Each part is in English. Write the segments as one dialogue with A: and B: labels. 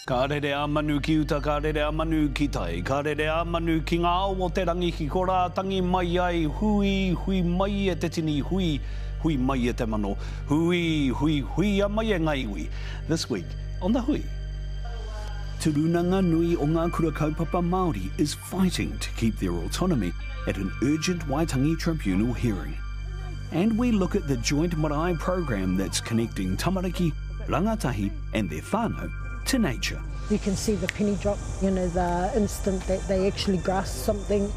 A: Ka rere a manu ki uta, ka rere a manu ki tai, ka rere a manu ki ngā ao o te rangi ki ko rātangi mai ai, hui mai e te tini, hui mai e te mano, hui a mai e ngai hui. This week on The Hui. Te runanga nui o ngā kura kaupapa Māori is fighting to keep their autonomy at an urgent Waitangi Tribunal hearing. And we look at the joint marae program that's connecting tamariki, rangatahi and their whānau to nature.
B: You can see the penny drop, you know, the instant that they actually grasp something.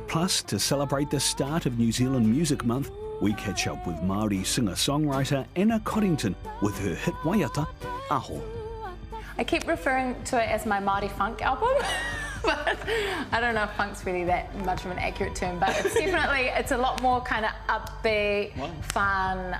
A: Plus, to celebrate the start of New Zealand Music Month, we catch up with Māori singer-songwriter Anna Coddington with her hit waiata, Aho.
C: I keep referring to it as my Māori funk album, but I don't know if funk's really that much of an accurate term, but it's definitely, it's a lot more kind of upbeat, fun.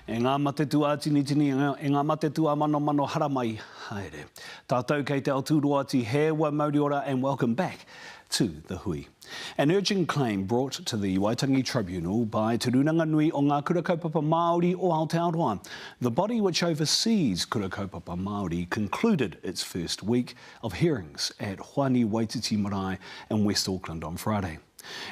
A: E ngā mate tu a tini, e ngā mate tu a mano haramai, haere. Tātou kei te Aotearoa Hewa Māori ora, and welcome back to The Hui. An urgent claim brought to the Waitangi Tribunal by Te Runanga Nui o ngā kura kaupapa Māori o Aotearoa. The body which oversees kura kaupapa Māori concluded its first week of hearings at Waitangi Marae in West Auckland on Friday.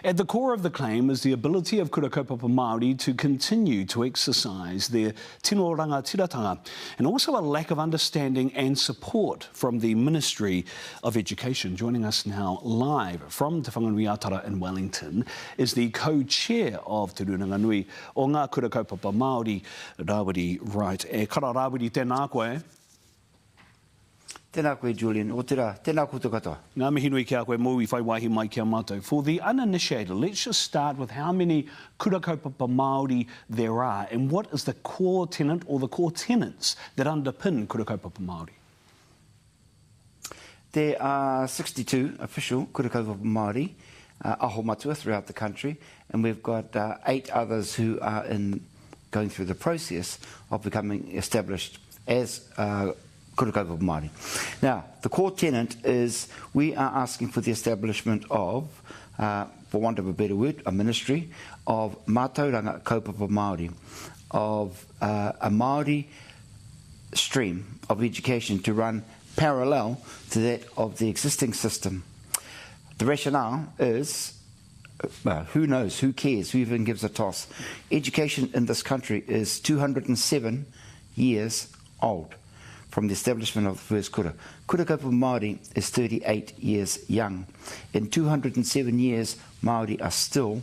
A: At the core of the claim is the ability of kura kaupapa Māori to continue to exercise their tino rangatiratanga, and also a lack of understanding and support from the Ministry of Education. Joining us now live from Te Whanganui-a-Tara in Wellington is the co-chair of Te Runanga Nui o ngā kura kaupapa Māori, Rawiri Wright. E kara Rawiri, tēnā koe.
D: Tēnā koe, Julian. O tērā, tēnā koutou katoa.
A: Ngā mihi nui kia koe, mōi whai waihi mai kia mātou. For the uninitiated, let's just start with how many kura kaupapa Māori there are, and what is the core tenet or the core tenets that underpin kura kaupapa Māori?
D: There are 62 official kura kaupapa Māori, aho matua throughout the country, and we've got 8 others who are going through the process of becoming established as kura kaupapa Māori. Now, the core tenet is we are asking for the establishment of, for want of a better word, a ministry of mātauranga kaupapa Māori, of a Māori stream of education to run parallel to that of the existing system. The rationale is, who knows, who cares, who even gives a toss? Education in this country is 207 years old from the establishment of the first kura. Kura kaupapa Māori is 38 years young. In 207 years, Māori are still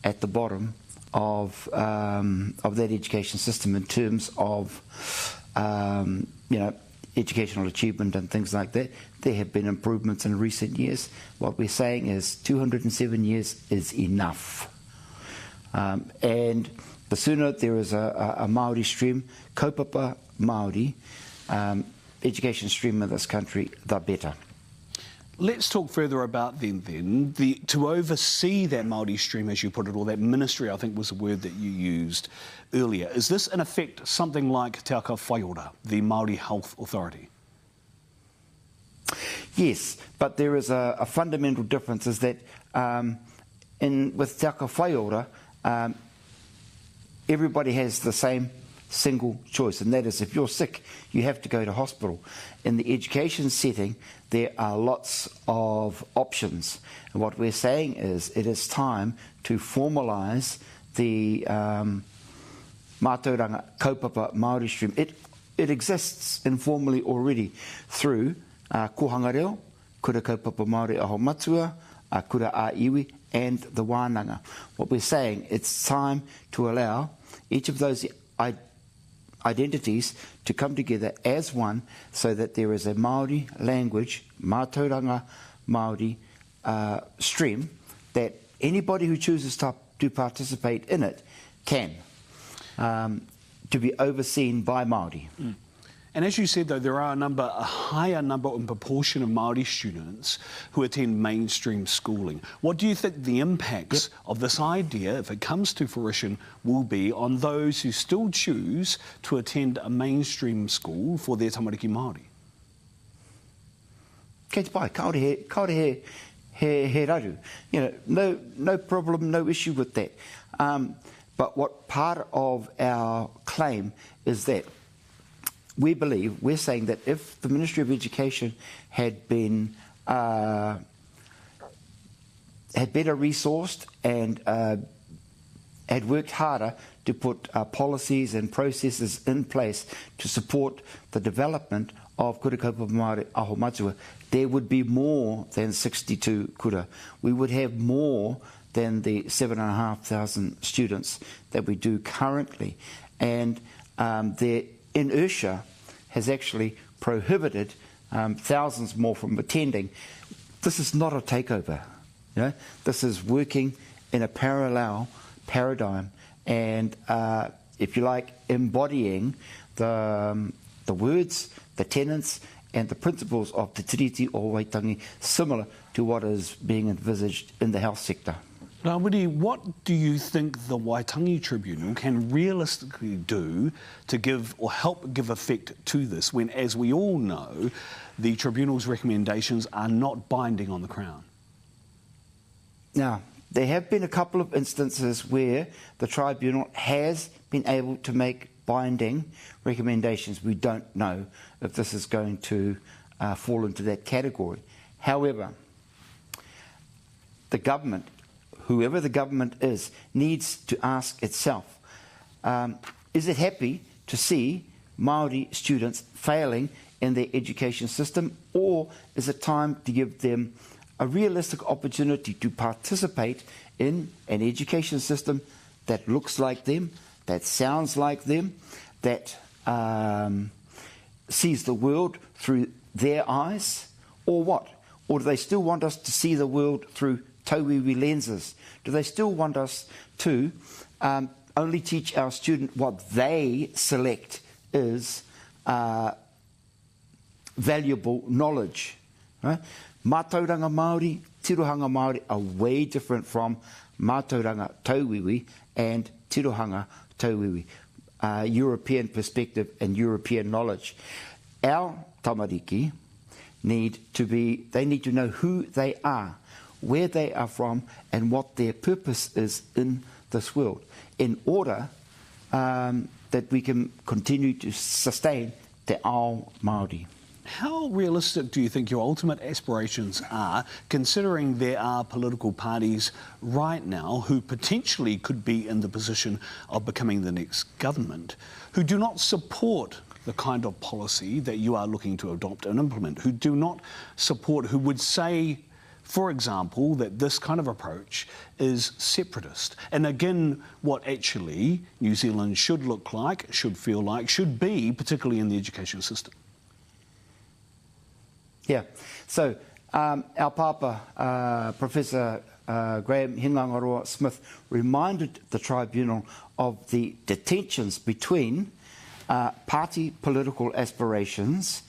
D: at the bottom of that education system in terms of educational achievement and things like that. There have been improvements in recent years. What we're saying is 207 years is enough. And the sooner there is a Māori stream, kaupapa Māori, education stream in this country, the better.
A: Let's talk further about then to oversee that Māori stream, as you put it, or that ministry, I think was the word that you used earlier. Is this in effect something like Te Aka Whaiora, the Māori Health Authority?
D: Yes, but there is a fundamental difference, is that with Te Aka Whaiora, everybody has the same single choice, and that is if you're sick, you have to go to hospital. In the education setting, there are lots of options, and what we're saying is it is time to formalise the mātauranga kaupapa Māori stream. It exists informally already through kohanga reo, kura kaupapa Māori aho matua, kura a iwi, and the wānanga. What we're saying, it's time to allow each of those identities to come together as one, so that there is a Māori language, mātauranga Māori stream, that anybody who chooses to participate in it can, to be overseen by Māori.
A: Mm. And as you said, though, there are a higher number and proportion of Māori students who attend mainstream schooling. What do you think the impacts of this idea, if it comes to fruition, will be on those who still choose to attend a mainstream school for their tamariki Māori?
D: Kei te pai, kaore he he raru. You know, no problem, no issue with that. But what part of our claim is that we're saying that if the Ministry of Education had been had better resourced and had worked harder to put policies and processes in place to support the development of kura kaupapa Māori aho matua, there would be more than 62 kura. We would have more than the 7,500 students that we do currently. And their inertia has actually prohibited thousands more from attending. This is not a takeover. You know? This is working in a parallel paradigm and, if you like, embodying the words, the tenets and the principles of Te Tiriti o Waitangi, similar to what is being envisaged in the health sector.
A: Now, Wiri, what do you think the Waitangi Tribunal can realistically do to give or help give effect to this when, as we all know, the Tribunal's recommendations are not binding on the Crown?
D: Now, there have been a couple of instances where the Tribunal has been able to make binding recommendations. We don't know if this is going to fall into that category. However, the government, whoever the government is, needs to ask itself, is it happy to see Maori students failing in their education system, or is it time to give them a realistic opportunity to participate in an education system that looks like them, that sounds like them, that sees the world through their eyes, or what? Or do they still want us to see the world through tauiwi lenses? Do they still want us to only teach our student what they select is valuable knowledge? Right? Mātauranga Māori, tirohanga Māori are way different from mātauranga tauiwi and tirohanga tauiwi. European perspective and European knowledge. Our tamariki need to know who they are, where they are from, and what their purpose is in this world, in order that we can continue to sustain te ao Māori.
A: How realistic do you think your ultimate aspirations are, considering there are political parties right now who potentially could be in the position of becoming the next government, who do not support the kind of policy that you are looking to adopt and implement, who do not support, who would say, for example, that this kind of approach is separatist, and again, what actually New Zealand should look like, should feel like, should be, particularly in the education system?
D: Yeah, so our Papa, Professor Graham Hingangaroa Smith, reminded the Tribunal of the detentions between party political aspirations,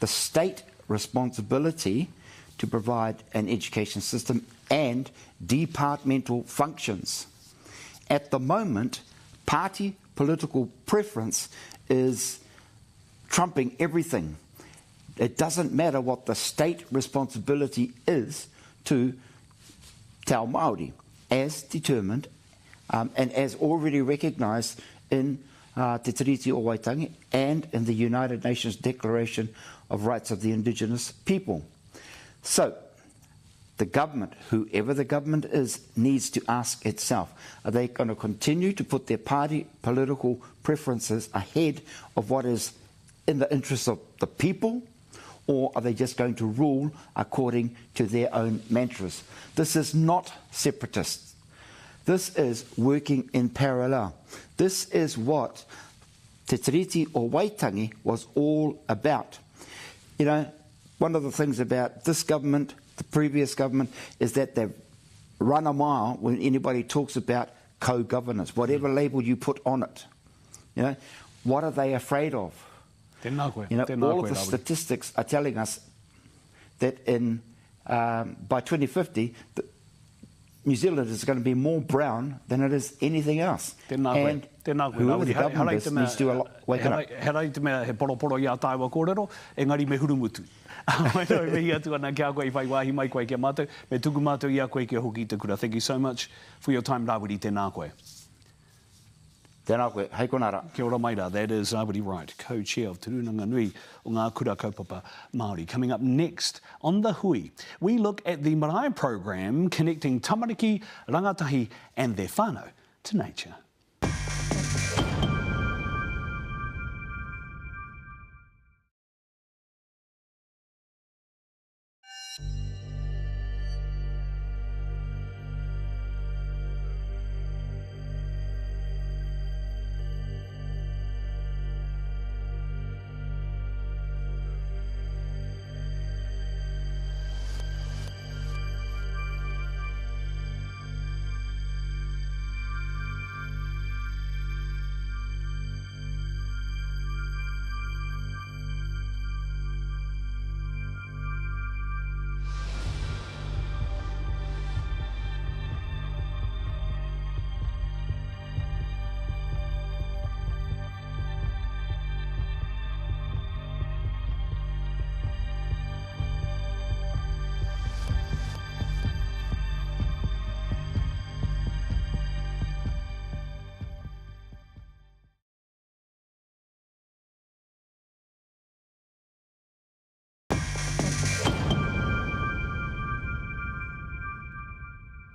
D: the state responsibility to provide an education system, and departmental functions. At the moment, party political preference is trumping everything. It doesn't matter what the state responsibility is to te ao Māori, as determined and as already recognised in Te Tiriti o Waitangi and in the United Nations Declaration of Rights of the Indigenous People. So, the government, whoever the government is, needs to ask itself, are they going to continue to put their party political preferences ahead of what is in the interest of the people, or are they just going to rule according to their own mantras? This is not separatist. This is working in parallel. This is what Te Tiriti o Waitangi was all about. You know, one of the things about this government, the previous government, is that they've run a mile when anybody talks about co-governance, whatever label you put on it. You know, what are they afraid of? You know, all of the statistics are telling us that by 2050, New Zealand is going to be more brown than it is anything else. And whoever the government is needs to wake up.
A: Herai te mea he poroporo i a tāua kōrero, engari me hurumutu. Mai nō me hi atu ana kia koe I whai wāhi mai koe kia mātou, me tuku mātou i a koe kia hoki te kura. Thank you so much for your time, Rawiri, tēnā koe.
D: Tēnā koe, hei konara.
A: Kia ora maira, that is Rawiri Wright, co-chair of Te Runanga Nui o ngā kura kaupapa Māori. Coming up next on The Hui, we look at the marae program connecting tamariki, rangatahi and their whānau to nature.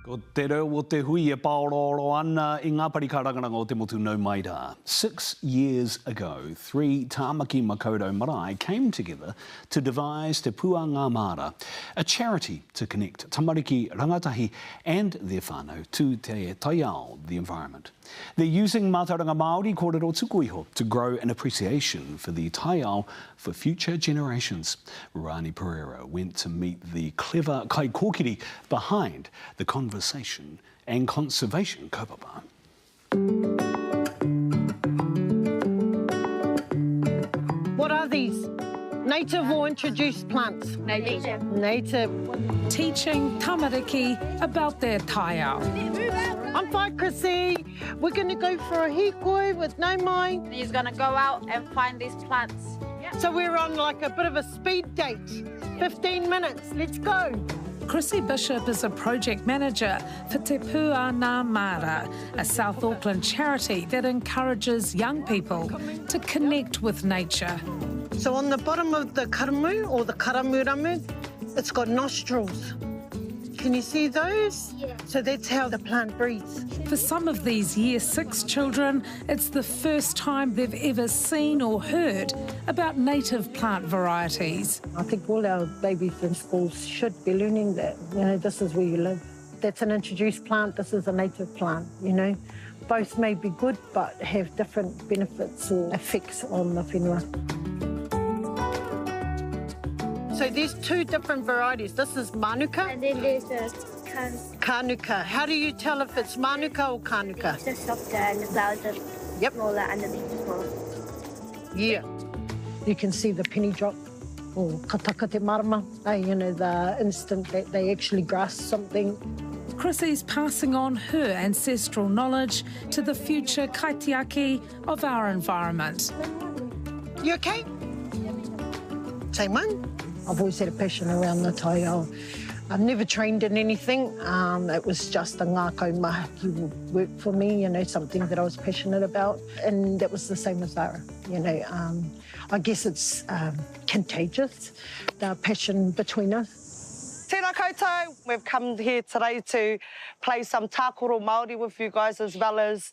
A: Ko te reo o te hui e paororo ana I ngā parikarangaranga o te motu nau maira. 6 years ago, 3 Tāmaki Makaurau marae came together to devise Te Pua Ngā Mara, a charity to connect tamariki, rangatahi and their whānau to te taiao, the environment. They're using mātauranga Māori kōrero tukuiho to grow an appreciation for the taiao for future generations. Rani Pereira went to meet the clever kaikōkiri behind the conversation and conservation kaupapa.
B: What are these? Native or introduced plants?
E: Native.
B: Native.
F: Teaching tamariki about their taiao.
B: I'm fine, Chrissy. We're going to go for a hikoi with no mai.
E: He's going to go out and find these plants.
B: So we're on like a bit of a speed date. 15 minutes. Let's go.
F: Chrissy Bishop is a project manager for Te Pua Ngā Mara, a South Auckland charity that encourages young people to connect with nature.
B: So on the bottom of the karamu or the karamuramu, it's got nostrils. Can you see those? Yeah. So that's how the plant breathes.
F: For some of these Year 6 children, it's the first time they've ever seen or heard about native plant varieties.
B: I think all our babies in schools should be learning that, you know, this is where you live. That's an introduced plant, this is a native plant, you know. Both may be good, but have different benefits or effects on the whenua. So there's 2 different varieties. This is manuka.
E: And then there's a
B: Kanuka. How do you tell if it's manuka or kanuka?
E: It's just softer and the flowers are smaller underneath as well.
B: Yeah. You can see the penny drop or kataka te marama. You know, the instant that they actually grasp something.
F: Chrissy's passing on her ancestral knowledge to the future kaitiaki of our environment.
B: You okay? Same one? I've always had a passion around the taiao. I've never trained in anything. It was just a ngākau mahaki work for me, you know, something that I was passionate about. And that was the same with Zara, you know. I guess it's contagious, the passion between us.
G: Tēnā koutou, we've come here today to play some tākoro Māori with you guys, as well as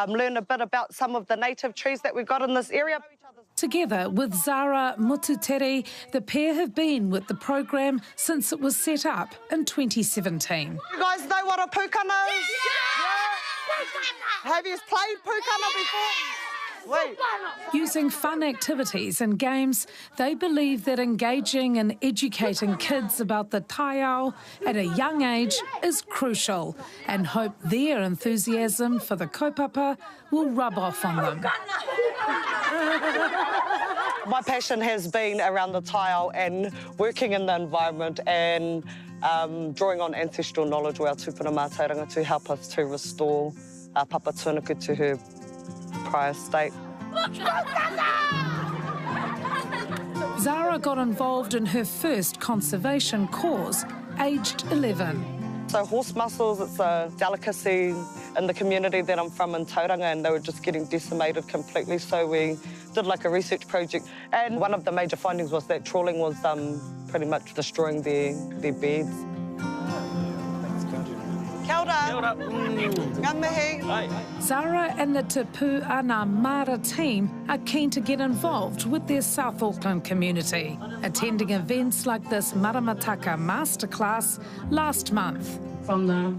G: learn a bit about some of the native trees that we've got in this area.
F: Together with Zara Mututeri, the pair have been with the program since it was set up in 2017.
G: You guys know what a pūkana is? Yeah. Have you played pūkana before? Wait.
F: Using fun activities and games, they believe that engaging and educating kids about the taiao at a young age is crucial, and hope their enthusiasm for the kaupapa will rub off on them.
G: My passion has been around the taiao and working in the environment and drawing on ancestral knowledge o our tūpuna mātauranga to help us to restore our papa tūnuku to her prior state.
F: Zara got involved in her first conservation cause, aged 11.
G: So horse muscles, it's a delicacy in the community that I'm from in Tauranga, and they were just getting decimated completely. So we did like a research project, and one of the major findings was that trawling was pretty much destroying their beds. Kia ora. Kia ora. Ngā mihi.
F: Zara and the Te Pū Ana Mara team are keen to get involved with their South Auckland community, attending events like this Maramataka Masterclass last month.
H: From the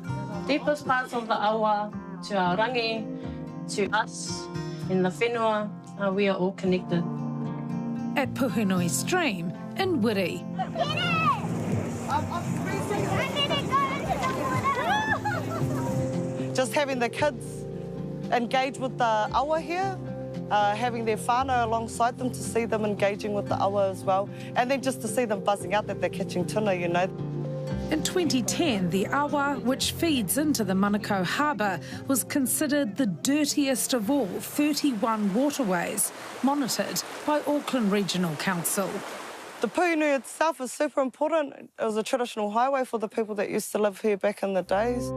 H: deepest parts of the awa to our rangi, to us in the whenua, we are all connected.
F: At Puhinui Stream in Wiri.
G: Just having the kids engage with the awa here, having their whānau alongside them to see them engaging with the awa as well, and then just to see them buzzing out that they're catching tuna, you know.
F: In 2010, the awa, which feeds into the Manukau Harbour, was considered the dirtiest of all 31 waterways, monitored by Auckland Regional Council.
G: The Puhinui itself is super important. It was a traditional highway for the people that used to live here back in the days.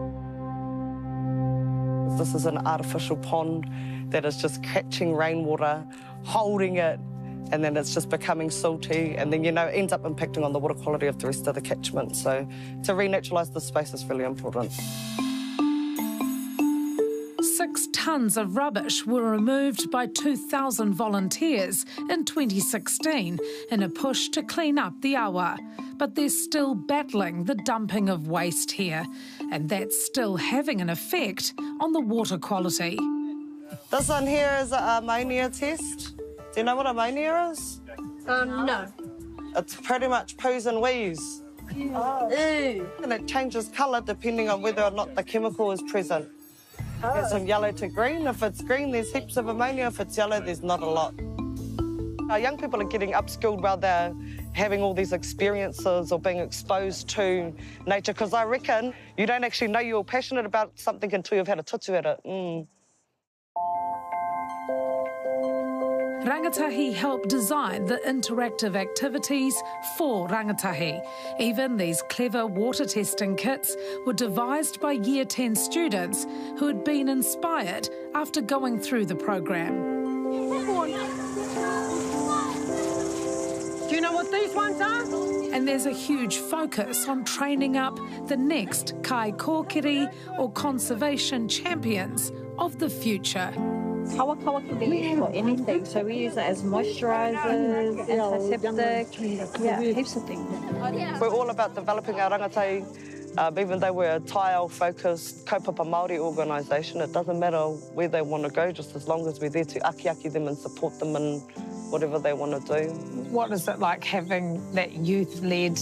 G: This is an artificial pond that is just catching rainwater, holding it, and then it's just becoming salty, and then, you know, ends up impacting on the water quality of the rest of the catchment. So to renaturalise the space is really important.
F: 6 tonnes of rubbish were removed by 2,000 volunteers in 2016 in a push to clean up the awa. But they're still battling the dumping of waste here, and that's still having an effect on the water quality.
G: This one here is a ammonia test. Do you know what ammonia is?
E: No.
G: It's pretty much poos and wheeze.
E: Oh. Ew.
G: And it changes colour depending on whether or not the chemical is present. It's from yellow to green. If it's green, there's heaps of ammonia. If it's yellow, there's not a lot. Our young people are getting upskilled while they're having all these experiences or being exposed to nature, because I reckon you don't actually know you're passionate about something until you've had a tutu at it.
F: Rangatahi helped design the interactive activities for rangatahi. Even these clever water testing kits were devised by Year 10 students who had been inspired after going through the program.
B: Do you know what these ones are?
F: And there's a huge focus on training up the next kai kōkiri or conservation champions of the future.
I: Kawa can be used for anything, so we use it as moisturisers, antiseptic, heaps of things.
G: We're all about developing our rangatahi. Even though we're a taiao-focused kaupapa Māori organisation, it doesn't matter where they want to go, just as long as we're there to aki them and support them in whatever they want to do.
J: What is it like having that youth-led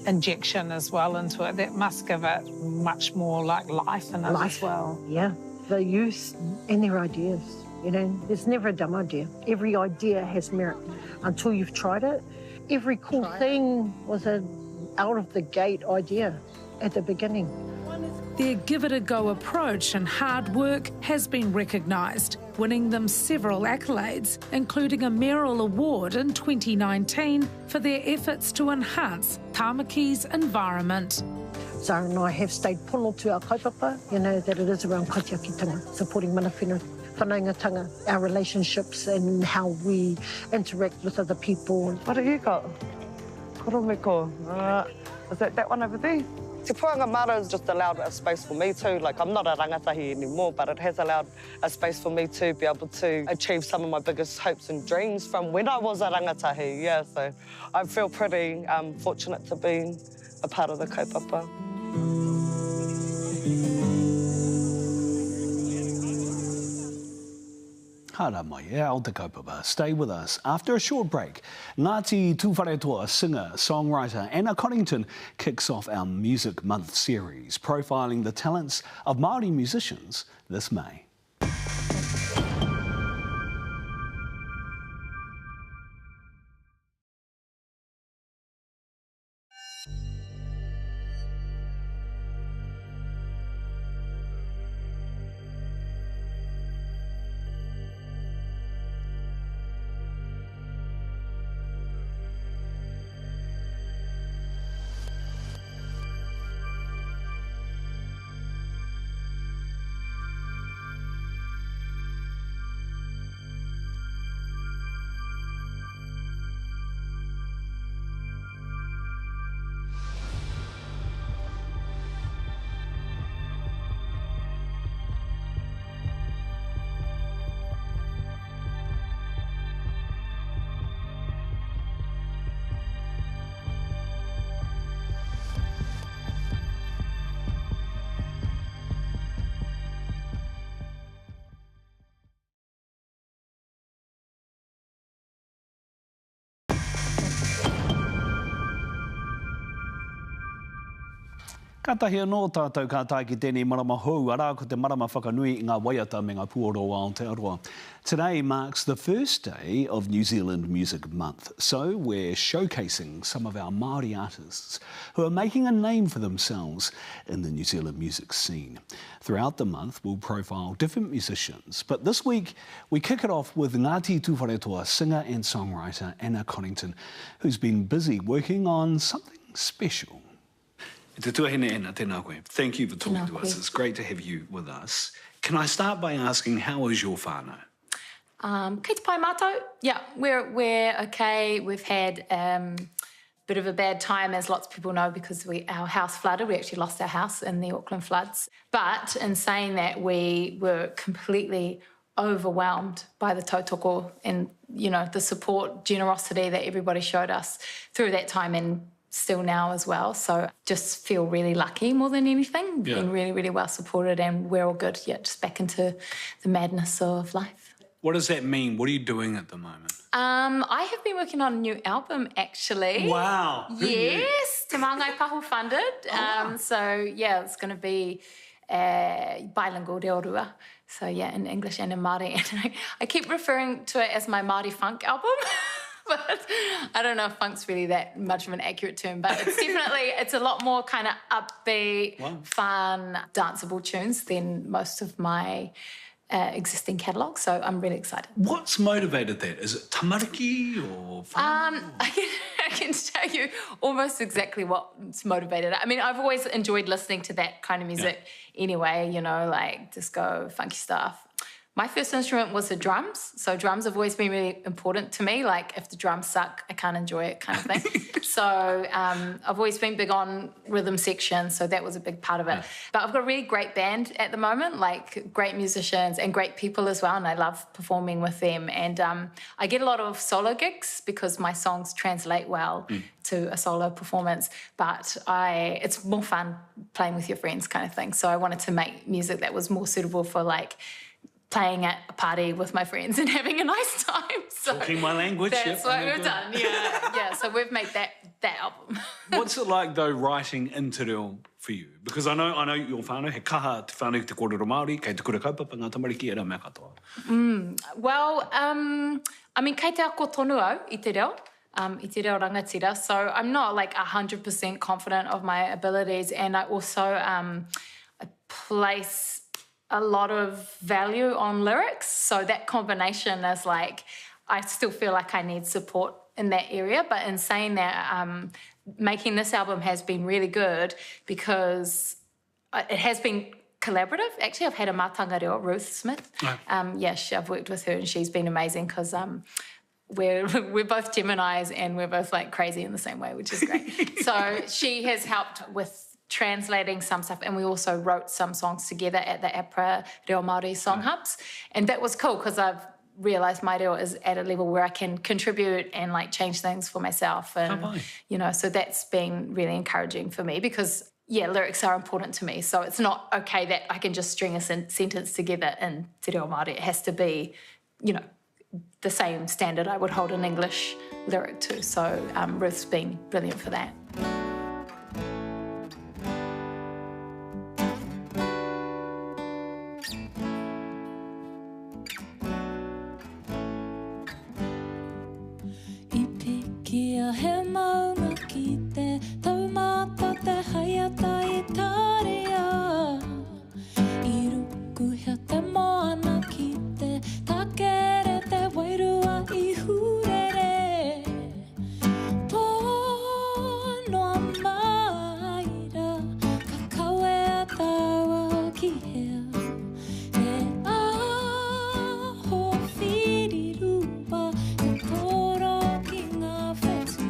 J: injection as well into it? That must give it much more like life in it as well.
B: Yeah, the youth and their ideas. You know, there's never a dumb idea. Every idea has merit until you've tried it. Every cool thing was an out-of-the-gate idea at the beginning.
F: Their give-it-a-go approach and hard work has been recognised, winning them several accolades, including a Merrill Award in 2019 for their efforts to enhance Tamaki's environment.
B: Zara and I have stayed pono to our kaupapa, you know, that it is around kaitiakitanga, supporting mana whanaungatanga, our relationships and how we interact with other people.
G: What have you got? Koromeko. Is that one over there? Te Puanga Mara has just allowed a space for me too. Like, I'm not a rangatahi anymore, but it has allowed a space for me to be able to achieve some of my biggest hopes and dreams from when I was a rangatahi, yeah. So I feel pretty fortunate to be a part of the kaupapa.
A: Hara mai, o te kaupapa. Stay with us. After a short break, Ngāti Tūwharetoa singer, songwriter Anna Connington kicks off our Music Month series, profiling the talents of Māori musicians this May. Ka tahi anō tātou ka tai ki tēnei marama hou, arā ko te marama whakanui i ngā waiata me ngā puoroa o Aotearoa. Today marks the first day of New Zealand Music Month, so we're showcasing some of our Maori artists who are making a name for themselves in the New Zealand music scene. Throughout the month, we'll profile different musicians, but this week we kick it off with Ngāti Tuwharetoa singer and songwriter Anna Connington, who's been busy working on something special. Te tuahine Anna, tēnā koe. Thank you for talking to us. It's great to have you with us. Can I start by asking, how is your whānau?
C: Kei te pai mātou. Yeah, we're okay. We've had a bit of a bad time, as lots of people know, because our house flooded. We actually lost our house in the Auckland floods. But in saying that, we were completely overwhelmed by the tautoko and, you know, the support, generosity that everybody showed us through that time and still now as well. So just feel really lucky more than anything.
A: Yeah.
C: Been really, really well supported, and we're all good. Yeah, just back into the madness of life.
A: What does that mean? What are you doing at the moment?
C: I have been working on a new album, actually.
A: Wow.
C: Yes, Te Māngai Pahu funded. So, yeah, it's going to be bilingual Reo Rua. So, yeah, in English and in Māori. And I keep referring to it as my Māori funk album. But I don't know if funk's really that much of an accurate term, but it's definitely, it's a lot more kind of upbeat, fun, danceable tunes than most of my existing catalogue. So I'm really excited.
A: What's motivated that? Is it tamariki or fun?
C: I can tell you almost exactly what's motivated it. I mean, I've always enjoyed listening to that kind of music anyway, you know, like disco, funky stuff. My first instrument was the drums, so drums have always been really important to me. Like, if the drums suck, I can't enjoy it kind of thing. So I've always been big on rhythm section, so that was a big part of it. But I've got a really great band at the moment, like great musicians and great people as well, and I love performing with them. And I get a lot of solo gigs because my songs translate well to a solo performance, but it's more fun playing with your friends kind of thing. So I wanted to make music that was more suitable for, like, playing at a party with my friends and having a nice time. So
A: talking my language.
C: That's what we've done, yeah. So we've made that album.
A: What's it like, though, writing in te reo for you? Because I know your whānau, he kaha te whānau te kōrero Māori, kei te kura kaupapa ngā tamariki era mea katoa.
C: Well, I mean, kei te ako tonu au i te reo. I te reo rangatira. So I'm not, like, 100% confident of my abilities, and I also I place a lot of value on lyrics. So that combination is like, I still feel like I need support in that area. But in saying that, making this album has been really good because it has been collaborative. Actually, I've had a mātanga reo, Ruth Smith. I've worked with her and she's been amazing because we're both Geminis and we're both, like, crazy in the same way, which is great. So she has helped with translating some stuff, and we also wrote some songs together at the APRA Reo Māori Song Hubs, and that was cool because I've realised my reo is at a level where I can contribute and, like, change things for myself, and you know, so that's been really encouraging for me because lyrics are important to me. So it's not okay that I can just string a sentence together in te reo Māori. It has to be, you know, the same standard I would hold an English lyric to. So Ruth's been brilliant for that.
K: Kia he maunga ki te taumata te haiata I tārea I ruku hea te moana ki te takere te wairua I hurere Ponoa maira ka kawe a tawa ki hea He aho whirirupa te toro ki ngā whetu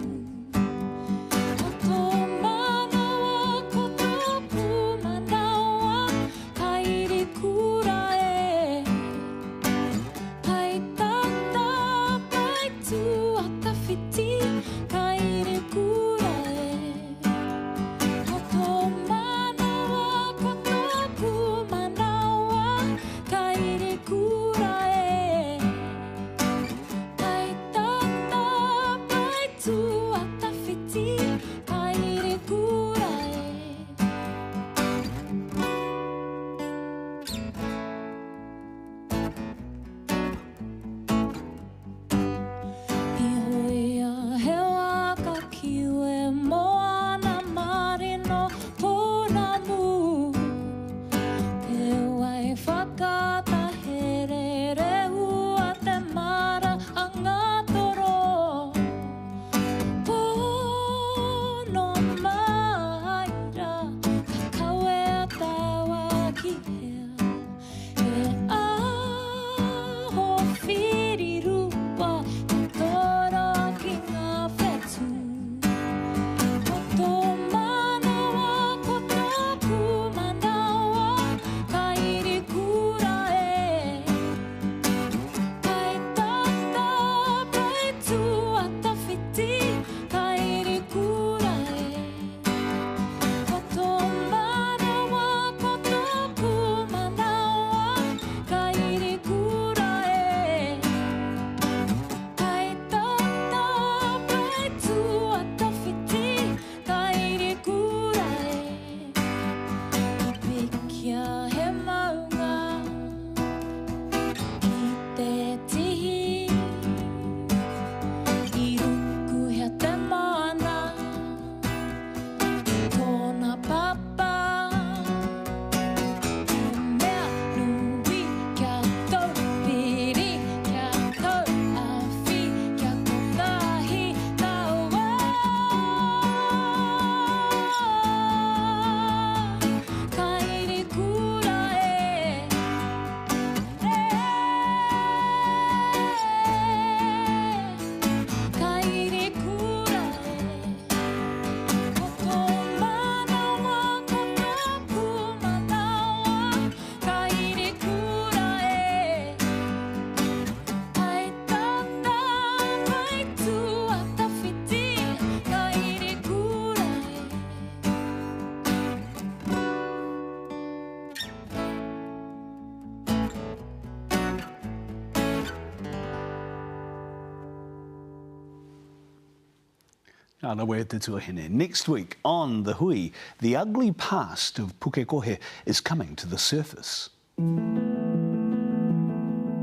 A: Ana wea te tuahine. Next week on The Hui, the ugly past of Pukekohe is coming to the surface.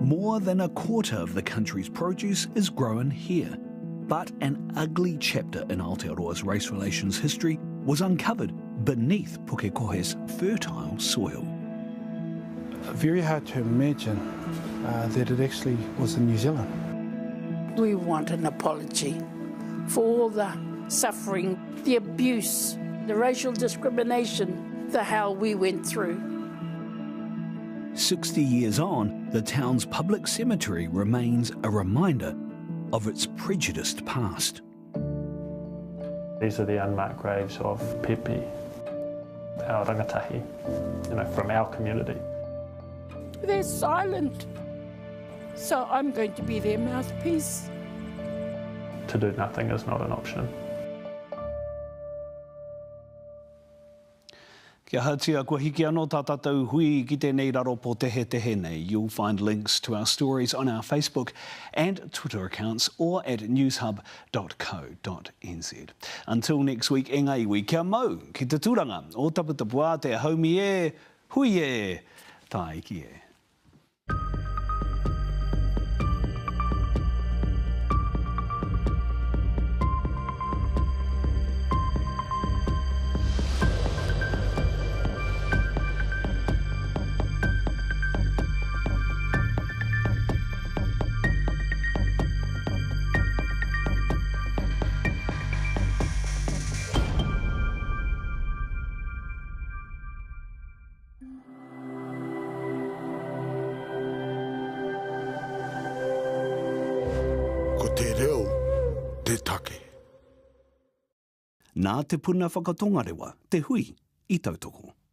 A: More than a quarter of the country's produce is grown here. But an ugly chapter in Aotearoa's race relations history was uncovered beneath Pukekohe's fertile soil.
L: Very hard to imagine that it actually was in New Zealand.
M: We want an apology for all the suffering, the abuse, the racial discrimination, the hell we went through.
A: 60 years on, the town's public cemetery remains a reminder of its prejudiced past.
N: These are the unmarked graves of Pepe, our rangatahi, from our community.
M: They're silent, so I'm going to be their mouthpiece.
N: To do nothing is not an option.
A: Kia hatia kua hiki anō tā tātou hui ki tēnei raro po tehe nei. You'll find links to our stories on our Facebook and Twitter accounts or at newshub.co.nz. Until next week, e ngai iwi, kia mau ki te tūranga o taputapua te haumi e, hui e, tā iki e. Nā te puna whakatongarewa, te hui, i tautoko.